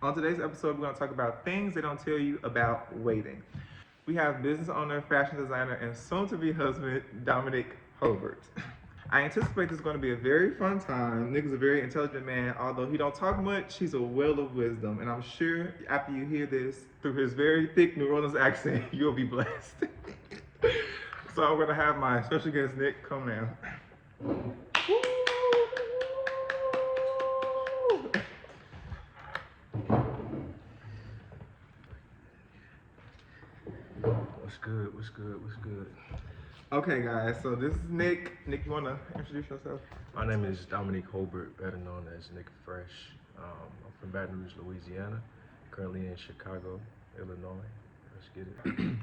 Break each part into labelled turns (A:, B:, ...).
A: On today's episode, we're going to talk about things they don't tell you about waiting. We have business owner, fashion designer, and soon to be husband, Dominic Hobart. I anticipate this is going to be a very fun time. Nick is a very intelligent man. Although he don't talk much, he's a well of wisdom. And I'm sure after you hear this, through his very thick New Orleans accent, you'll be blessed. So I'm going to have my special guest, Nick, come now.
B: What's good? What's good? What's good?
A: Okay, guys, so this is Nick. Nick, you want to introduce yourself?
B: My name is Dominique Hobart, better known as Nick Fresh. I'm from Baton Rouge, Louisiana. Currently in Chicago, Illinois. Let's get it.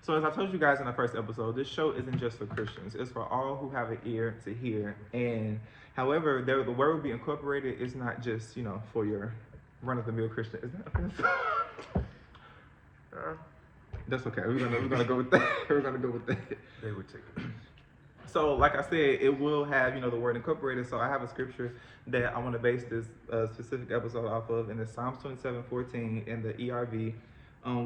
A: So as I told you guys in the first episode, this show isn't just for Christians. It's for all who have an ear to hear. And however, the word will be incorporated. It's not just, for your run-of-the-mill Christian. Is that offensive? That's okay. We're gonna go with that. We're gonna go with that.
B: They would take it.
A: So, like I said, it will have the word incorporated. So I have a scripture that I want to base this specific episode off of, and it's Psalms 27:14 in the ERV.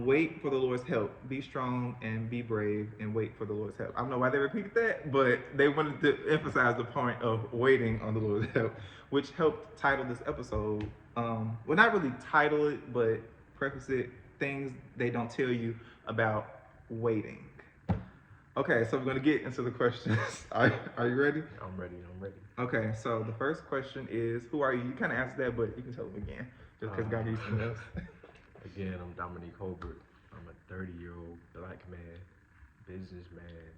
A: Wait for the Lord's help. Be strong and be brave, and wait for the Lord's help. I don't know why they repeated that, but they wanted to emphasize the point of waiting on the Lord's help, which helped title this episode. Well, not really title it, but preface it. Things they don't tell you about waiting. Okay, so we're gonna get into the questions. Are you ready?
B: I'm ready.
A: Okay, so the first question is, who are you? You kind of answered that, but you can tell them again, just because God needs something else.
B: Again, I'm Dominique Hobart. I'm a 30-year-old black man, businessman,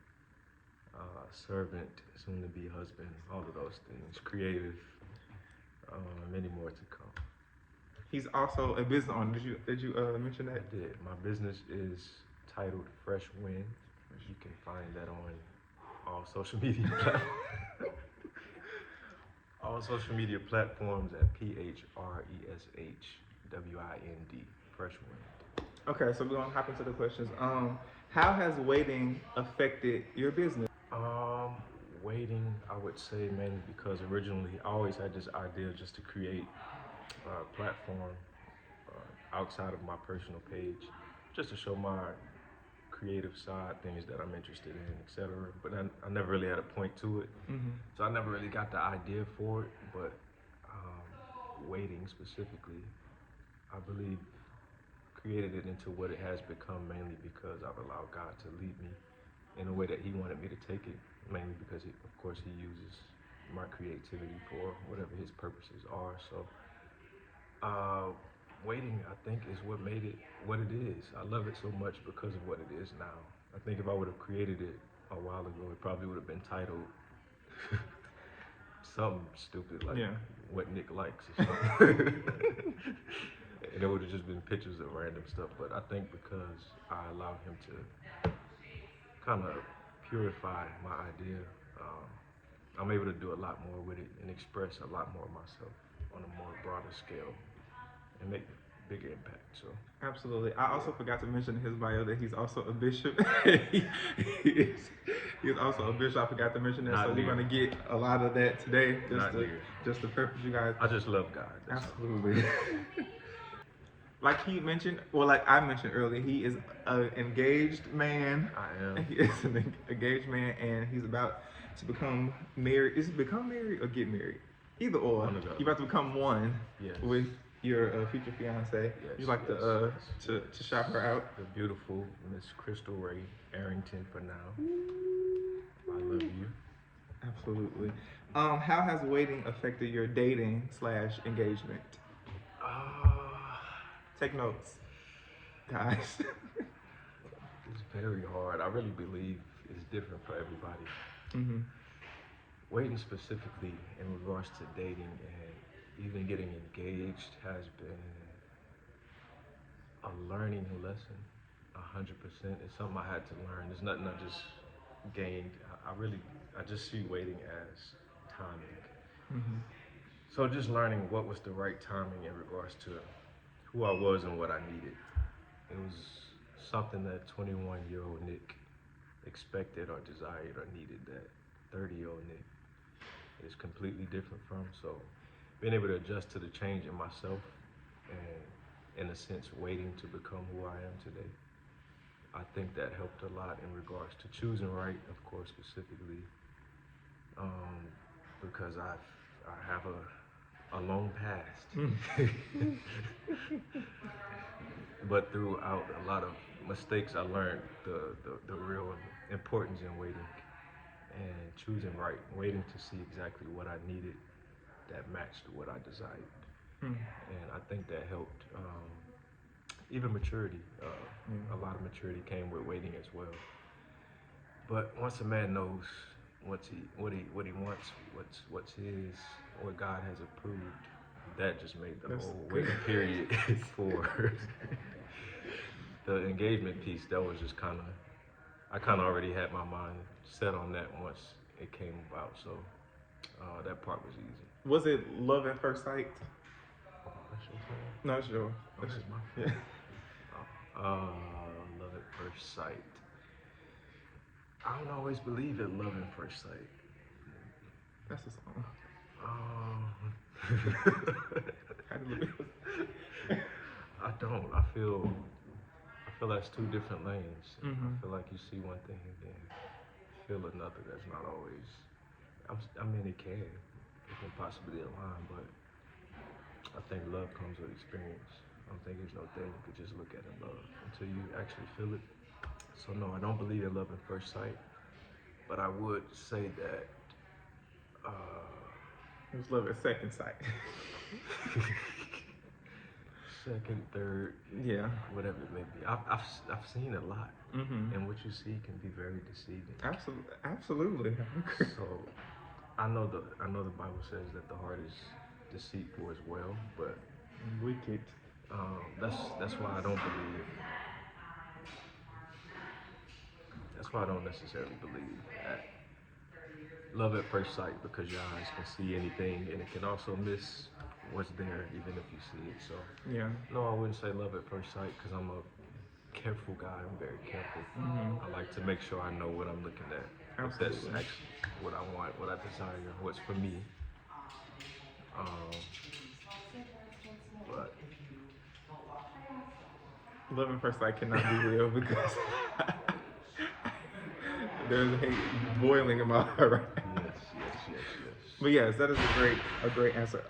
B: servant, soon to be husband, all of those things, creative, many more to come.
A: He's also a business owner. Did you mention that?
B: I did. My business is titled Fresh Wind. You can find that on all social media platforms at PHRESHWIND. Fresh Wind.
A: Okay, so we're gonna hop into the questions. How has waiting affected your business?
B: Waiting, I would say mainly because originally I always had this idea just to create a platform outside of my personal page, just to show my creative side, things that I'm interested in, etc. But I never really had a point to it, so I never really got the idea for it. But waiting specifically, I believe, created it into what it has become, mainly because I've allowed God to lead me in a way that He wanted me to take it, mainly because of course He uses my creativity for whatever His purposes are. So waiting, I think, is what made it what it is. I love it so much because of what it is now. I think if I would have created it a while ago, it probably would have been titled something stupid like What Nick Likes or something. And it would have just been pictures of random stuff. But I think because I allowed him to kind of purify my idea, I'm able to do a lot more with it and express a lot more of myself on a more broader scale and make bigger impact. So
A: Absolutely. I also forgot to mention in his bio that he's also a bishop. He's also a bishop. I forgot to mention that.
B: Not
A: So we're
B: near.
A: gonna get a lot of that today,
B: Not near.
A: just to purpose you guys.
B: I just love God. That's all.
A: Absolutely. Like he mentioned, well, like I mentioned earlier, he is an engaged man.
B: I am.
A: He is an engaged man, and he's about to become married. Is it become married or get married? Either or.
B: One of those.
A: You're about to become one
B: Yes.
A: with your future fiance.
B: Yes,
A: You like
B: yes,
A: to
B: yes.
A: to shout her out.
B: The beautiful Miss Crystal Ray Arrington for now. I love you.
A: Absolutely. How has waiting affected your dating / engagement? Take notes, guys.
B: It's very hard. I really believe it's different for everybody.
A: Mm-hmm.
B: Waiting specifically in regards to dating and even getting engaged has been a learning lesson. 100%. It's something I had to learn. It's nothing I just gained. I just see waiting as timing.
A: Mm-hmm.
B: So just learning what was the right timing in regards to who I was and what I needed. It was something that 21-year-old Nick expected or desired or needed that 30-year-old Nick is completely different from. So being able to adjust to the change in myself and in a sense, waiting to become who I am today. I think that helped a lot in regards to choosing right, of course, specifically, um, because I have a long past. But throughout a lot of mistakes, I learned the real importance in waiting and choosing right, waiting to see exactly what I needed that matched what I desired. And I think that helped. Even maturity, a lot of maturity came with waiting as well. But once a man knows what he wants, what's his, what God has approved, that just made the
A: That's
B: whole
A: good.
B: waiting period for the engagement piece. That was just kind of, I kind of already had my mind set on that once it came about. So that part was easy.
A: Was it love at first sight?
B: That's your turn?
A: Not sure.
B: Oh, this is my
A: Yeah.
B: Love at first sight. I don't always believe in love at first sight.
A: That's a song. How do you
B: I don't. I feel that's two different lanes. I feel like you see one thing and then feel another. That's not always. I mean, it can possibly align, but I think love comes with experience. I don't think there's no thing you could just look at and love until you actually feel it. So no, I don't believe in love at first sight, but I would say that
A: It was love at second sight.
B: second, third,
A: Yeah.
B: whatever it may be. I've seen a lot, and what you see can be very deceiving.
A: Absolutely.
B: So I know the Bible says that the heart is deceitful as well, but
A: Wicked.
B: that's why I don't believe. That's why I don't necessarily believe that love at first sight, because your eyes can see anything and it can also miss what's there even if you see it. So
A: Yeah.
B: no, I wouldn't say love at first sight because I'm a careful guy. I'm very careful. I like to make sure I know what I'm looking at. If that's
A: Absolutely.
B: actually what I want, what I desire, what's for me. But
A: Love at first sight cannot be real because there's hate boiling in my heart right now.
B: yes.
A: But yes, that is a great answer.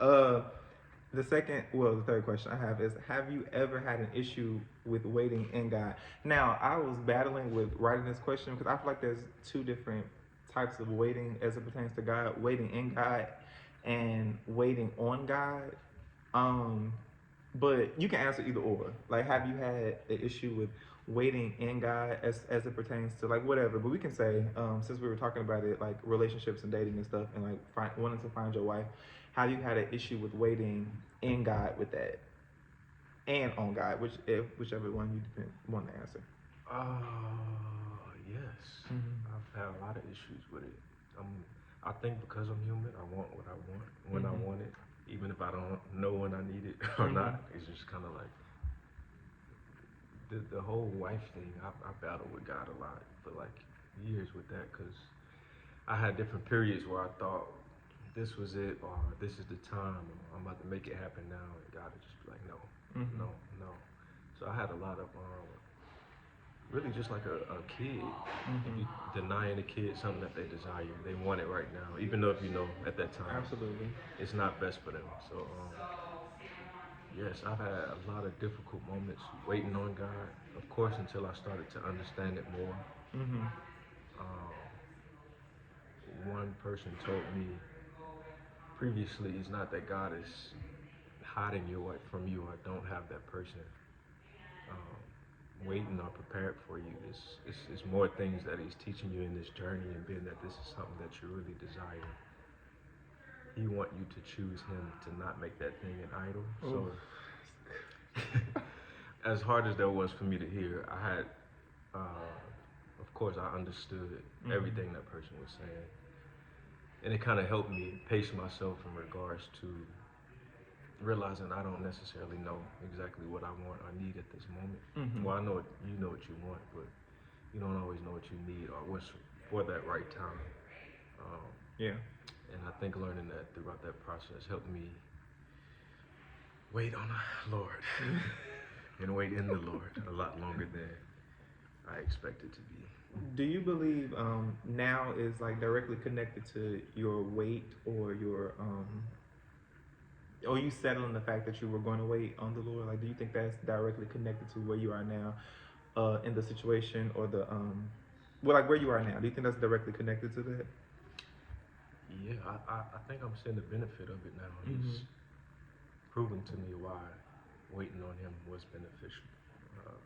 A: The third question I have is: have you ever had an issue with waiting in God? Now, I was battling with writing this question because I feel like there's two different types of waiting as it pertains to God: waiting in God and waiting on God. But you can answer either or. Like, have you had an issue with waiting in God as it pertains to like whatever? But we can say, since we were talking about it, like relationships and dating and stuff, and like wanting to find your wife, have you had an issue with waiting in God with that, and on God, whichever one you want to answer?
B: Yes. I've had a lot of issues with it. I think because I'm human, I want what I want when I want it, even if I don't know when I need it or not. It's just kind of like the whole wife thing. I battled with God a lot for like years with that because I had different periods where I thought this was it or this is the time or I'm about to make it happen now, and God would just be like, no, no. So I had a lot of really just like a kid. If you denying a kid something that they desire, they want it right now, even though if you know at that time
A: Absolutely.
B: it's not best for them. So yes, I've had a lot of difficult moments waiting on God. Of course, until I started to understand it more. One person told me previously, it's not that God is hiding you from you or don't have that person waiting or prepared for you. It's more things that he's teaching you in this journey, and being that this is something that you really desire. He want you to choose him, to not make that thing an idol. So as hard as that was for me to hear, I had of course I understood everything that person was saying, and it kind of helped me pace myself in regards to realizing I don't necessarily know exactly what I want or need at this moment. Well, I know you know what you want, but you don't always know what you need or what's for that right time.
A: Yeah.
B: And I think learning that throughout that process helped me wait on the Lord. and wait in the Lord a lot longer than I expected to be.
A: Do you believe now is like directly connected to your weight or your or you settling the fact that you were going to wait on the Lord? Like, do you think that's directly connected to where you are now, in the situation or the well, like where you are now? Do you think that's directly connected to that?
B: Yeah, I think I'm seeing the benefit of it now.
A: Mhm.
B: He's proven to me why waiting on him was beneficial. Uh,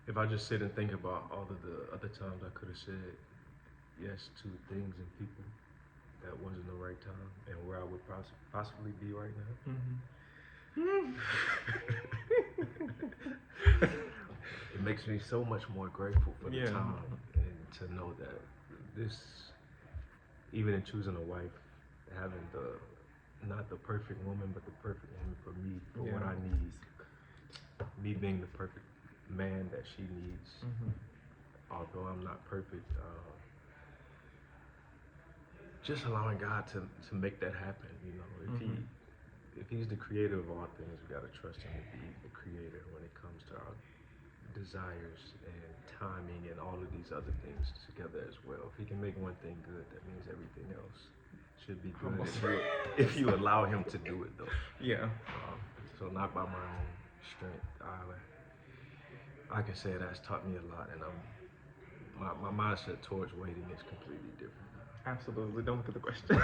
B: if I just sit and think about all of the other times I could have said yes to things and people that wasn't the right time and where I would possibly be right now. It makes me so much more grateful for the
A: Yeah.
B: time and to know that this, even in choosing a wife, having not the perfect woman, but the perfect woman for me, for what
A: Yeah.
B: I need, me being the perfect man that she needs, although I'm not perfect, just allowing God to make that happen. You know, if he's the creator of all things, we gotta trust him to be the creator when it comes to our desires and timing and all of these other things together as well. If he can make one thing good, that means everything else should be good if you allow him to do it, though.
A: Yeah.
B: So not by my own strength. I can say that's taught me a lot, and my mindset towards waiting is completely different now.
A: Absolutely. Don't look at the question.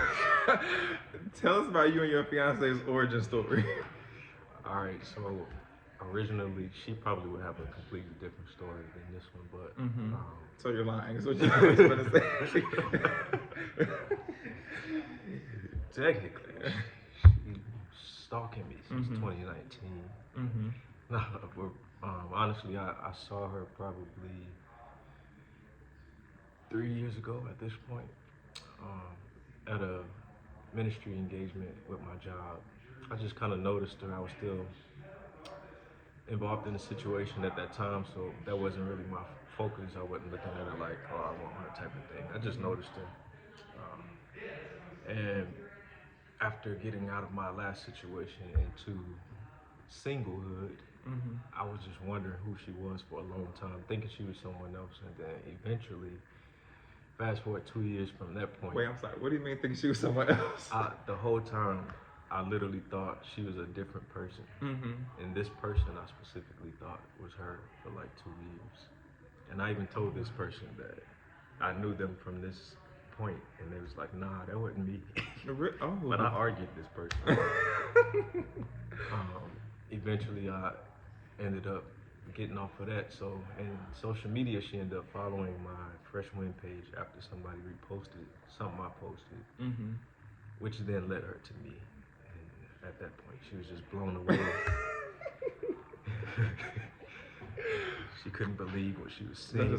A: Tell us about you and your fiance's origin story.
B: All right, so originally she probably would have a completely different story than this one, but
A: So you're lying, is what you're going to say.
B: technically, she's stalking me since 2019. No, honestly, I saw her probably 3 years ago at this point, at a ministry engagement with my job. I just kind of noticed her. I was still involved in the situation at that time, so that wasn't really my focus. I wasn't looking at her like, oh, I want her type of thing. I just noticed her. And after getting out of my last situation into singlehood, I was just wondering who she was for a long time, thinking she was someone else, and then eventually, fast forward 2 years from that point.
A: Wait, I'm sorry. What do you mean think she was someone else?
B: The whole time, I literally thought she was a different person. And this person I specifically thought was her for like 2 years. And I even told this person that I knew them from this point, and they was like, nah, that wasn't me. But I argued this person. Eventually, I ended up getting off of that. So, in social media, she ended up following my Fresh Wind page after somebody reposted something I posted, which then led her to me. And at that point, she was just blown away. She couldn't believe what she was seeing.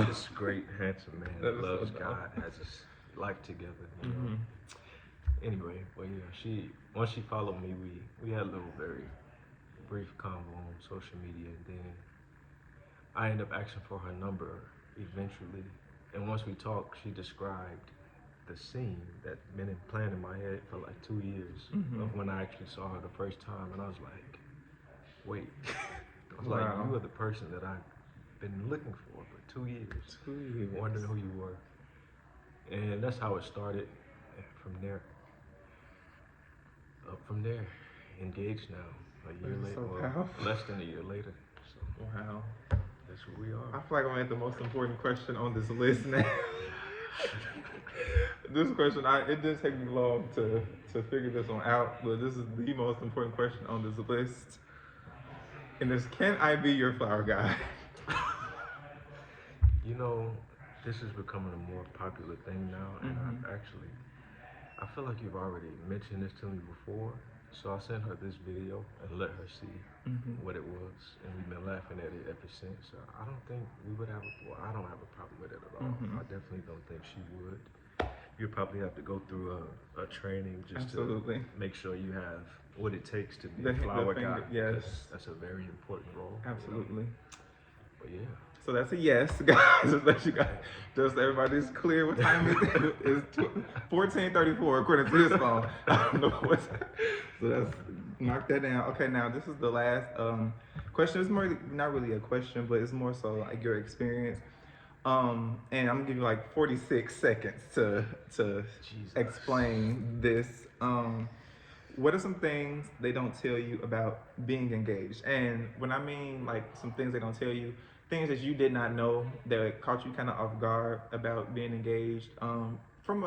B: This great, handsome man that loves God, has his life together. You know? Anyway, but yeah, once she followed me, we had a little very brief convo on social media, and then I ended up asking for her number eventually. And once we talked, she described the scene that been playing in my head for like 2 years of when I actually saw her the first time, and I was like, wait. I was like, you are the person that I've been looking for 2 years.
A: 2 years.
B: Wondering who you were. And that's how it started. And from there, engaged now. A year later, less than a year later. So,
A: wow.
B: That's who we are.
A: I feel like I'm at the most important question on this list now. This question, it didn't take me long to figure this one out, but this is the most important question on this list. And it's, can I be your flower guy?
B: You know, this is becoming a more popular thing now, and I feel like you've already mentioned this to me before, so I sent her this video and let her see what it was, and we've been laughing at it ever since. I don't think we would have I don't have a problem with it at all. I definitely don't think she would. You'd probably have to go through a training just to make sure you have what it takes to be a flower guy.
A: Yes.
B: That's a very important role.
A: Absolutely.
B: But yeah.
A: So that's a yes, guys. Just let you guys, just so everybody's clear what time it is. 14:34 according to his phone. I don't know what. So that's mark that down. Okay, now this is the last question. It's more not really a question, but it's more so like your experience. And I'm gonna give you like 46 seconds to
B: Jesus.
A: explain this. What are some things they don't tell you about being engaged? And when I mean like some things they don't tell you, things that you did not know that caught you kind of off guard about being engaged, from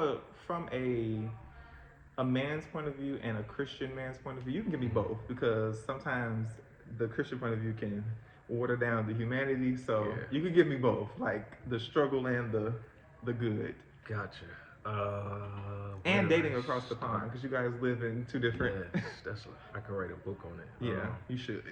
A: a man's point of view and a Christian man's point of view. You can give me both because sometimes the Christian point of view can water down the humanity. So
B: Yeah.
A: you can give me both, like the struggle and the good.
B: Gotcha.
A: And
B: Where do
A: dating
B: I
A: across the pond
B: start?
A: because you guys live in two different.
B: Yes, that's. I could write a book on it.
A: Yeah, you should.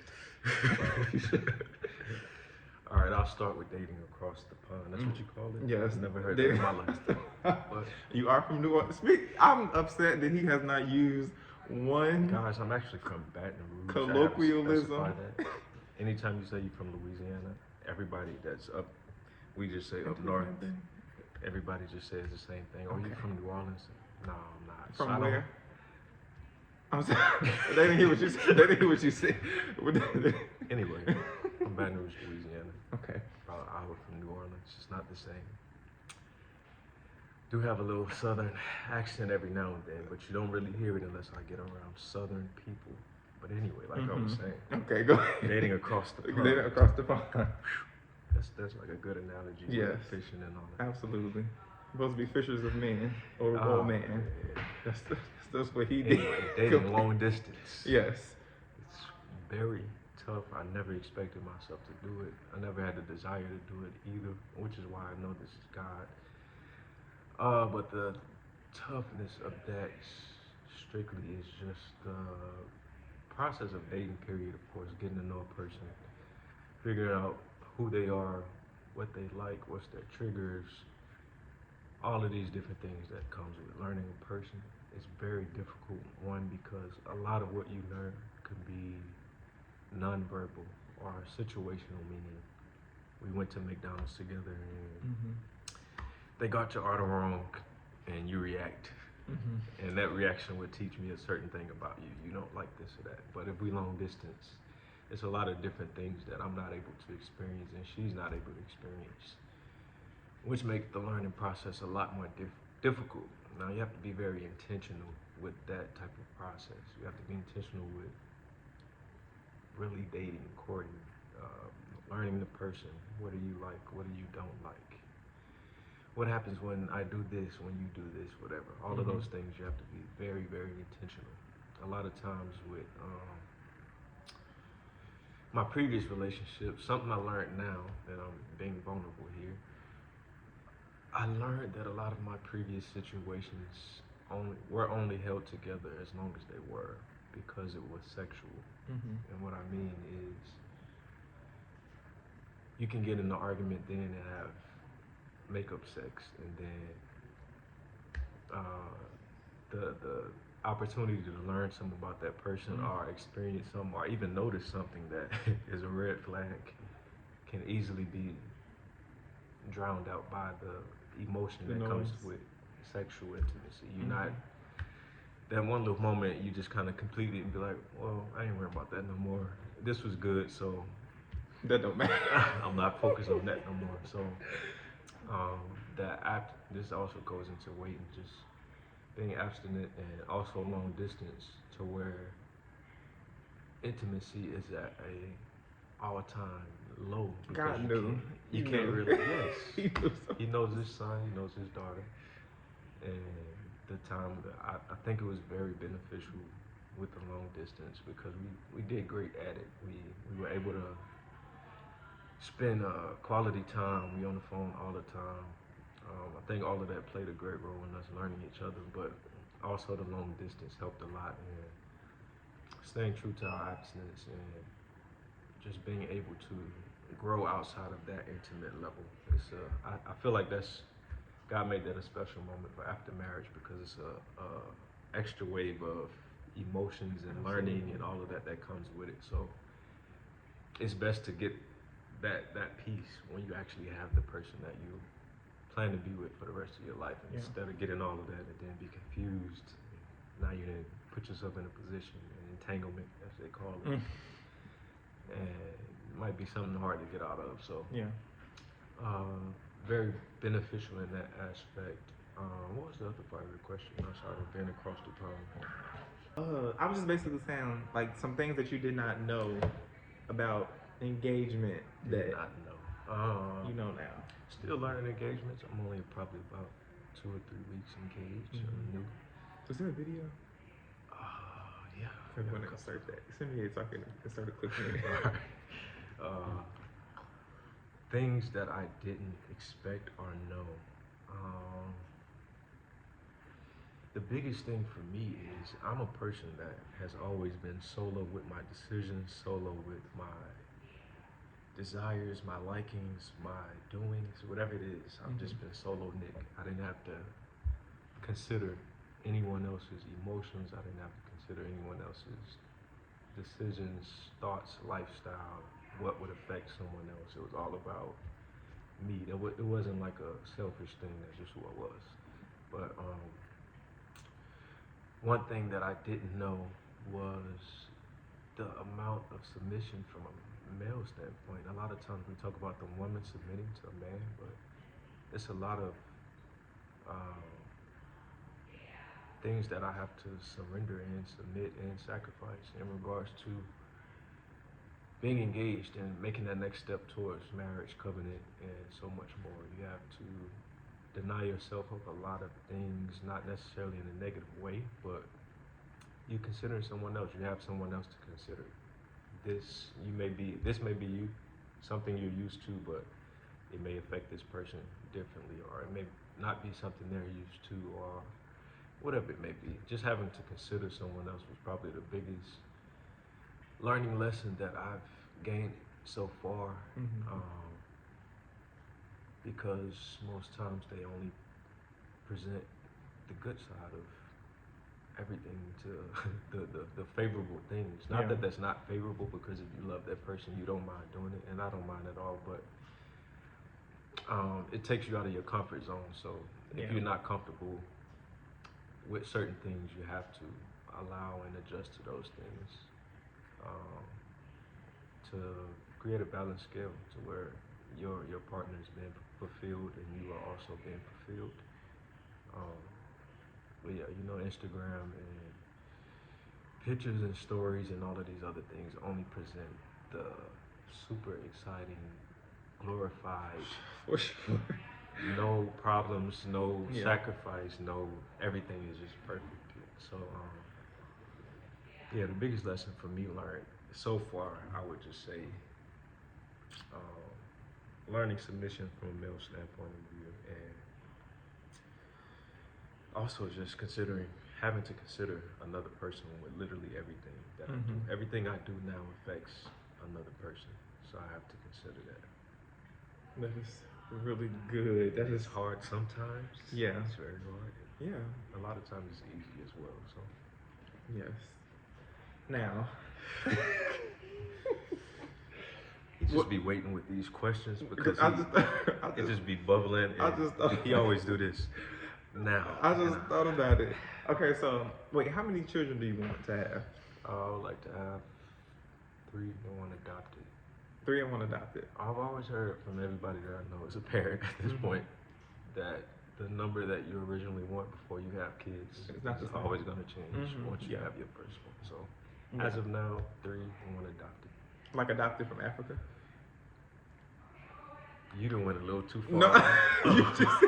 B: All right, I'll start with dating across the pond. That's what you call it?
A: Yes.
B: I've never heard that in my life. But
A: You are from New Orleans. I'm upset that he has not used one.
B: guys, I'm actually from Baton Rouge.
A: Colloquialism.
B: I have to specify that. Anytime you say you're from Louisiana, everybody that's up, we just say up north. Everybody just says the same thing. Oh, you
A: Okay.
B: from New Orleans? No, I'm not.
A: From
B: So I don't-
A: where? I'm sorry. They didn't hear what you said. They didn't hear what you said.
B: Anyway, from Baton Rouge, Louisiana.
A: Okay.
B: About an hour from New Orleans. It's not the same. Do have a little southern accent every now and then, but you don't really hear it unless I get around southern people. But anyway, like I was saying,
A: Okay, go ahead.
B: dating across the pond.
A: Dating across the pond.
B: That's like a good analogy. with
A: Yes.
B: Fishing and all that.
A: Absolutely. Supposed to be fishers of men or old man.
B: Yeah.
A: That's what he did.
B: Anyway, dating long distance.
A: Yes.
B: It's very tough. I never expected myself to do it. I never had the desire to do it either, which is why I know this is God. But the toughness of that strictly is just the process of dating period, of course, getting to know a person, figuring out who they are, what they like, what's their triggers, all of these different things that comes with learning a person. It's very difficult, one, because a lot of what you learn can be nonverbal or situational, meaning we went to McDonald's together and they got your order wrong and you react. And that reaction would teach me a certain thing about you. You don't like this or that. But if we long distance, it's a lot of different things that I'm not able to experience and she's not able to experience, which makes the learning process a lot more difficult. Now you have to be very intentional with that type of process. You have to be intentional with really dating, courting, learning the person. What do you like? What do you don't like? What happens when I do this, when you do this, whatever. All of those things you have to be very, very intentional. A lot of times with my previous relationship, something I learned now that I'm being vulnerable here, I learned that a lot of my previous situations were only held together as long as they were because it was sexual. And what I mean is, you can get in an argument then and have makeup sex, and then the opportunity to learn something about that person or experience something or even notice something that is a red flag can easily be drowned out by the emotion
A: The
B: that comes
A: noise.
B: with sexual intimacy. You're not, that one little moment you just kind of complete it and be like, well, I ain't worried about that no more. This was good, so
A: That don't matter.
B: I'm not focused on that no more. So this also goes into waiting, just being abstinent and also long distance to where intimacy is at a all-time low. because
A: God
B: you
A: knew.
B: can't- You
A: He
B: can't
A: knew.
B: really, yes.
A: He knew so-
B: He knows his son, he knows his daughter. And the time, I think it was very beneficial with the long distance because we did great at it. We were able to spend quality time. We on the phone all the time. I think all of that played a great role in us learning each other, but also the long distance helped a lot in staying true to our abstinence and just being able to grow outside of that intimate level. It's I feel like God made that a special moment for after marriage because it's a extra wave of emotions and learning and all of that comes with it. So it's best to get that peace when you actually have the person that you plan to be with for the rest of your life, and
A: Yeah.
B: instead of getting all of that and then be confused, now you then put yourself in a position, an entanglement as they call it, and it might be something hard to get out of. So
A: Yeah.
B: very beneficial in that aspect. What was the other part of the question? I'm sorry, I've been across the pond.
A: I was just basically saying like some things that you did not know about engagement
B: Did
A: that
B: not know.
A: you know now.
B: Still learning engagements. I'm only probably about 2 or 3 weeks engaged. New.
A: Was there a video?
B: Yeah.
A: I'm gonna insert that. Send me it so I can start clicking it.
B: Things that I didn't expect or know. The biggest thing for me is I'm a person that has always been solo with my decisions, solo with my desires, my likings, my doings, whatever it is. I've just been solo Nick. I didn't have to consider anyone else's emotions. I didn't have to consider anyone else's decisions, thoughts, lifestyle, what would affect someone else. It was all about me. It wasn't like a selfish thing. That's just who I was. But one thing that I didn't know was the amount of submission from a male standpoint. A lot of times we talk about the woman submitting to a man, but it's a lot of things that I have to surrender and submit and sacrifice in regards to being engaged and making that next step towards marriage, covenant, and so much more. You have to deny yourself of a lot of things, not necessarily in a negative way, but you consider someone else. You have someone else to consider. This may be you, something you're used to, but it may affect this person differently, or it may not be something they're used to, or whatever it may be. Just having to consider someone else was probably the biggest learning lesson that I've gained so far. Because most times they only present the good side of everything, to the favorable things. Not that that's not favorable, because if you love that person, you don't mind doing it, and I don't mind at all, but it takes you out of your comfort zone. So if you're not comfortable with certain things, you have to allow and adjust to those things, to create a balanced scale to where your partner is being fulfilled and you are also being fulfilled. But yeah, Instagram and pictures and stories and all of these other things only present the super exciting, glorified,
A: For sure.
B: no problems, no sacrifice, no, everything is just perfect. So the biggest lesson for me learned so far, I would just say, learning submission from a male standpoint of view, and also just having to consider another person with literally everything that I do. Everything I do now affects another person, so I have to consider that.
A: That is really good. That is
B: hard sometimes.
A: Yeah.
B: It's very hard.
A: Yeah.
B: A lot of times it's easy as well. So
A: Yes. Now.
B: he just be waiting with these questions because it just be bubbling. He always do this. Now.
A: I just thought about it. Okay, so wait, how many children do you want to have?
B: I would like to have 3 and 1 adopted.
A: 3 and 1 adopted.
B: I've always heard from everybody that I know as a parent at this point that the number that you originally want before you have kids is always going to change once you have your first one. So as of now, 3 and 1 adopted.
A: Like adopted from Africa?
B: You done went a little too far.
A: No, you just.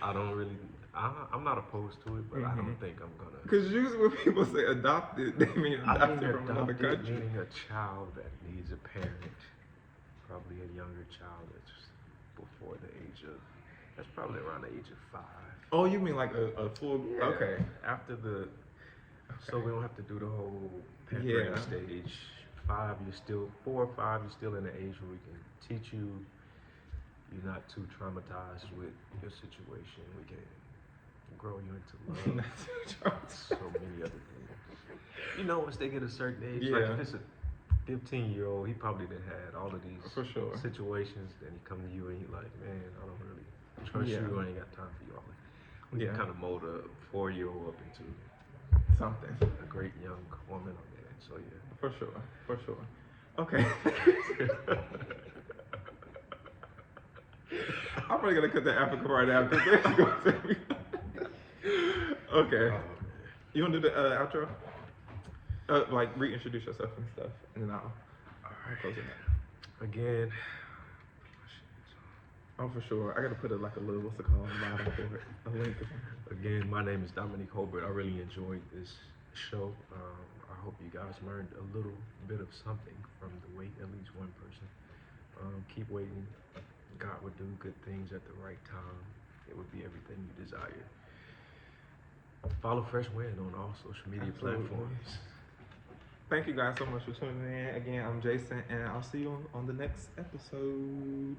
B: I don't really. I'm not opposed to it, but I don't think I'm gonna.
A: Because usually when people say adopted, they mean adopted from another country.
B: Meaning a child that needs a parent, probably a younger child that's before the age of. That's probably around the age of 5.
A: Oh, you mean like a full?
B: Yeah.
A: Okay.
B: After so we don't have to do the whole pampering stage. 4 or 5, you're still in the age where we can teach you. You're not too traumatized with your situation. We can grow you into love. So many other things. Once they get a certain age, like if it's a 15-year-old, he probably done had all of these
A: For sure.
B: situations, and he come to you and he like, man, I don't really trust
A: Yeah.
B: you. I ain't got time for you. We
A: Yeah.
B: can kind of mold a 4-year-old up into
A: Something.
B: a great young woman or man. So yeah.
A: For sure. For sure. Okay. I'm probably gonna cut the Africa right now because they're gonna tell me. Okay.
B: Oh, man.
A: You wanna do the outro? Like reintroduce yourself and stuff, and then I'll close it out.
B: Again,
A: Oh, for sure. I gotta put it like a little, what's it called, bottom for it, a link or something.
B: again, my name is Dominique Holbert. I really enjoyed this show. I hope you guys learned a little bit of something from the wait, at least one person. Keep waiting. God would do good things at the right time. It would be everything you desire. Follow Fresh Wind on all social media
A: Absolutely.
B: platforms.
A: Thank you guys so much for tuning in. Again, I'm Jason, and I'll see you on the next episode.